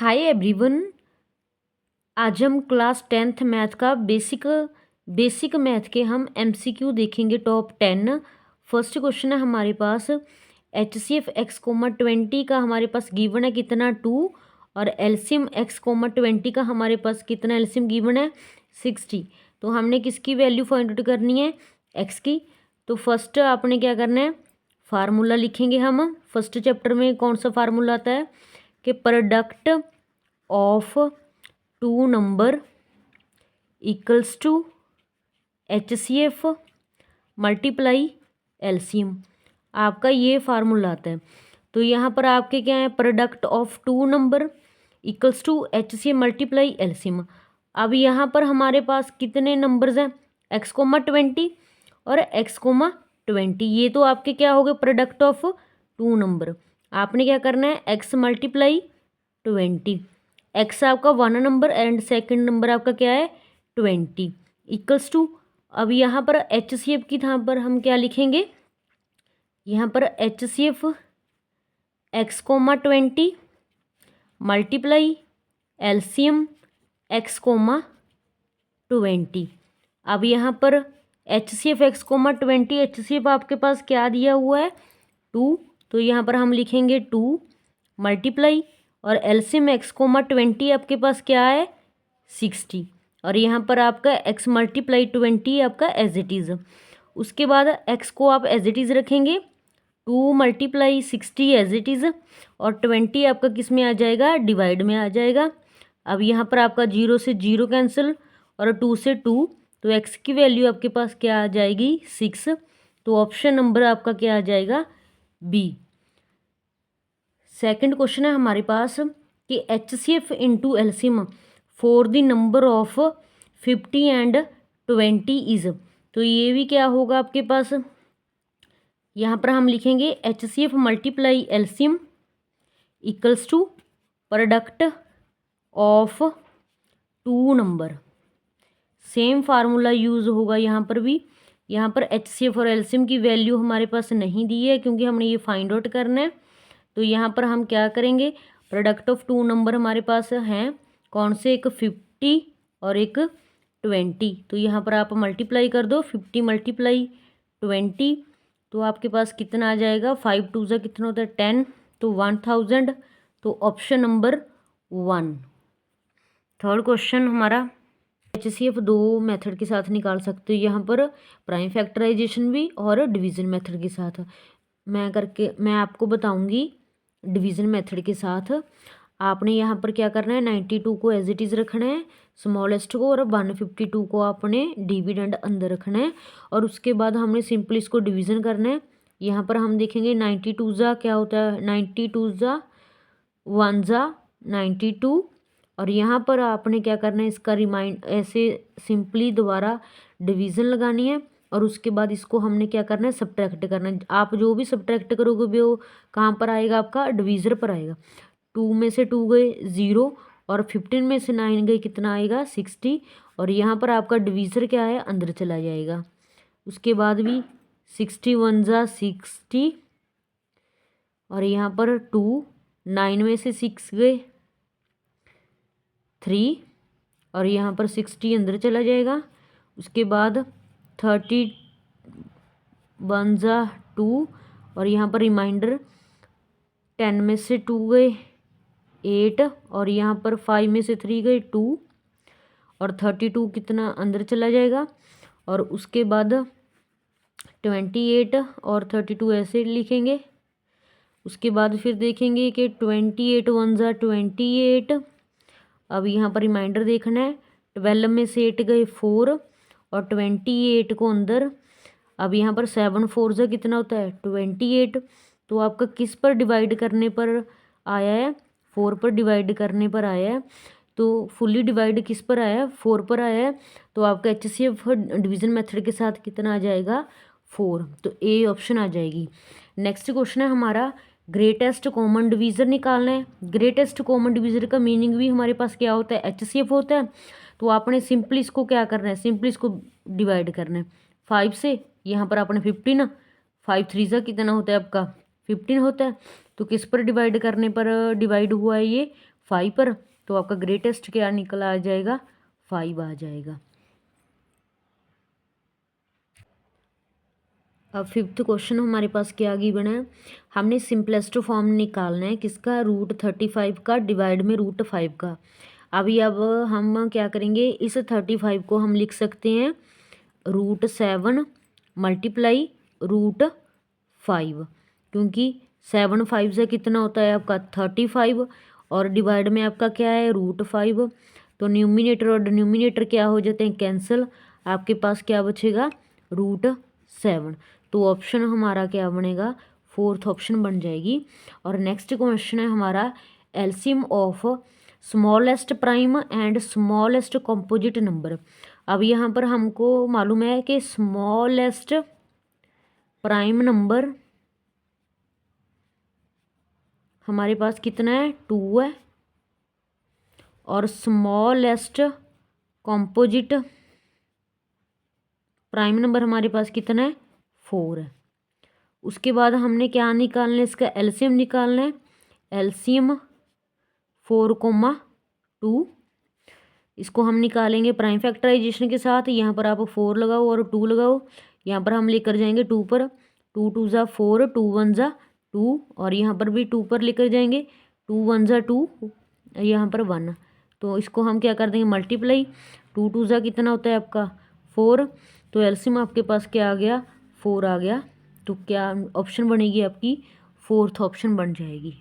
Hi everyone. आज हम class 10th math का बेसिक मैथ के हम एमसीक्यू देखेंगे टॉप 10। फर्स्ट क्वेश्चन है हमारे पास H C F X comma 20 का हमारे पास गिवन है कितना 2 और एलसीएम एक्स कोमा 20 का हमारे पास कितना एलसीएम गिवन है 60। तो हमने किसकी वैल्यू फाइंड आउट करनी है एक्स की। तो फर्स्ट आपने क्या करना है फार्मूला लिखेंगे हम। फर्स्ट चैप्टर में कौन सा फार्मूला आता है कि product of two number equals to H C F multiply LCM. आपका ये फार्मूला आता है। तो यहाँ पर आपके क्या है product of two number equals to H C F multiply LCM. अब यहाँ पर हमारे पास कितने नंबर्स हैं एक्स कोमा 20 और एक्स कोमा 20। ये तो आपके क्या हो गए प्रोडक्ट ऑफ टू नंबर। आपने क्या करना है एक्स मल्टीप्लाई 20। एक्स आपका 1 नंबर एंड सेकंड नंबर आपका क्या है 20 इक्वल्स टू। अब यहाँ पर एच सी एफ की यहाँ पर हम क्या लिखेंगे यहाँ पर H C F X comma 20 multiply LCM X comma 20। अब यहाँ पर H C F X comma 20 H C F आपके पास क्या दिया हुआ है 2। तो यहाँ पर हम लिखेंगे 2 मल्टीप्लाई और एलसीएम एक्स कोमा 20 आपके पास क्या है 60 और यहाँ पर आपका एक्स मल्टीप्लाई 20 आपका एज इट इज़। उसके बाद एक्स को आप एज इट इज़ रखेंगे 2 मल्टीप्लाई 60 एज इट इज़ और 20 आपका किस में आ जाएगा डिवाइड में आ जाएगा। अब यहाँ पर आपका 0 से 0 कैंसिल और 2 से 2 तो एक्स की वैल्यू आपके पास क्या आ जाएगी 6। तो ऑप्शन नंबर आपका क्या आ जाएगा बी। सेकंड क्वेश्चन है हमारे पास कि H C F into LCM for the number of 50 and 20 is. तो ये भी क्या होगा आपके पास यहाँ पर हम लिखेंगे H C F multiply LCM equals to product of two number. Same formula use होगा यहाँ पर भी। यहाँ पर एच सी एफ और एलसीएम की वैल्यू हमारे पास नहीं दी है क्योंकि हमने ये फाइंड आउट करना है। तो यहाँ पर हम क्या करेंगे प्रोडक्ट ऑफ टू नंबर हमारे पास हैं कौन से एक 50 और एक 20। तो यहाँ पर आप मल्टीप्लाई कर दो 50 मल्टीप्लाई 20 तो आपके पास कितना आ जाएगा 5 2 ज़ा कितना होता है 10 तो 1000। तो ऑप्शन नंबर 1। थर्ड क्वेश्चन हमारा एच सी एफ दो मेथड के साथ निकाल सकते हो यहाँ पर प्राइम फैक्टराइजेशन भी और डिवीज़न मेथड के साथ। मैं आपको बताऊंगी डिवीज़न मेथड के साथ। आपने यहाँ पर क्या करना है 92 को एज इट इज़ रखना है स्मॉलेस्ट को और 152 को आपने डिविडेंड अंदर रखना है और उसके बाद हमने सिंपल इसको डिवीज़न करना है। यहाँ पर हम देखेंगे 92 ज़ा क्या होता है 92 ज़ा 1 ज़ा 92 और यहाँ पर आपने क्या करना है इसका रिमाइंड ऐसे सिंपली दोबारा डिवीज़न लगानी है और उसके बाद इसको हमने क्या करना है सब्ट्रैक्ट करना है। आप जो भी सब्ट्रैक्ट करोगे वो कहाँ पर आएगा आपका डिवीज़र पर आएगा। 2 में से 2 गए 0 और 15 में से 9 गए कितना आएगा 60 और यहाँ पर आपका डिवीज़र क्या है अंदर चला जाएगा। उसके बाद भी 61 ज़ा 60 और यहाँ पर 2 9 में से 6 गए 3 और यहाँ पर 60 अंदर चला जाएगा। उसके बाद 31 ज़ा 2 और यहाँ पर रिमाइंडर 10 में से 2 गए 8 और यहाँ पर 5 में से 3 गए 2 और 32 कितना अंदर चला जाएगा। और उसके बाद 28 और 32 ऐसे लिखेंगे। उसके बाद फिर देखेंगे कि 28 1 ज़ा 28। अब यहाँ पर रिमाइंडर देखना है 12 में से 8 गए 4 और 28 को अंदर। अब यहाँ पर 7 4 ज़ा कितना होता है 28। तो आपका किस पर डिवाइड करने पर आया है 4 पर डिवाइड करने पर आया है। तो फुल्ली डिवाइड किस पर आया है 4 पर आया है। तो आपका H C F division method के साथ कितना आ जाएगा 4। तो ए ऑप्शन आ जाएगी। नेक्स्ट क्वेश्चन है हमारा ग्रेटेस्ट कॉमन डिवीज़र निकालना है। ग्रेटेस्ट कॉमन डिवीज़र का मीनिंग भी हमारे पास क्या होता है एच सी एफ होता है। तो आपने सिंपली इसको क्या करना है सिंपली इसको डिवाइड करना है 5 से। यहाँ पर आपने 15 5 3 ज़ा कितना होता है आपका 15 होता है। तो किस पर डिवाइड करने पर डिवाइड हुआ है ये 5 पर, तो आपका ग्रेटेस्ट क्या निकल आ जाएगा, 5 आ जाएगा। अब फिफ्थ क्वेश्चन हमारे पास क्या आगे बना है, हमने सिंपलेस्ट फॉर्म निकालना है किसका, √35 का डिवाइड में √5 का। अभी अब हम क्या करेंगे, इस 35 को हम लिख सकते हैं √7 मल्टीप्लाई √5, क्योंकि 7 5 से कितना होता है आपका 35, और डिवाइड में आपका क्या है √5, तो न्यूमिनेटर और डिनोमिनेटर क्या हो जाते हैं कैंसिल, आपके पास क्या बचेगा √7। तो ऑप्शन हमारा क्या बनेगा, फोर्थ ऑप्शन बन जाएगी। और नेक्स्ट क्वेश्चन है हमारा LCM of smallest prime and smallest composite number. अब यहाँ पर हमको मालूम है कि स्मॉलेस्ट प्राइम नंबर हमारे पास कितना है 2 है, और स्मॉलेस्ट कंपोजिट प्राइम नंबर हमारे पास कितना है 4 है। उसके बाद हमने क्या निकालना है, इसका एलसीएम निकालना है, एलसीएम 4,2, इसको हम निकालेंगे प्राइम फैक्टराइजेशन के साथ। यहाँ पर आप 4 लगाओ और 2 लगाओ, यहाँ पर हम लेकर जाएंगे 2 पर, 2 2 ज़ा 4, 2 1 ज़ा 2, और यहाँ पर भी 2 पर लेकर जाएंगे, 2 1 ज़ा 2, यहाँ पर 1, तो इसको हम क्या कर देंगे मल्टीप्लाई, 2 2 ज़ा कितना होता है आपका 4, तो एलसीएम आपके पास क्या आ गया 4 आ गया। तो क्या ऑप्शन बनेगी आपकी, फोर्थ ऑप्शन बन जाएगी।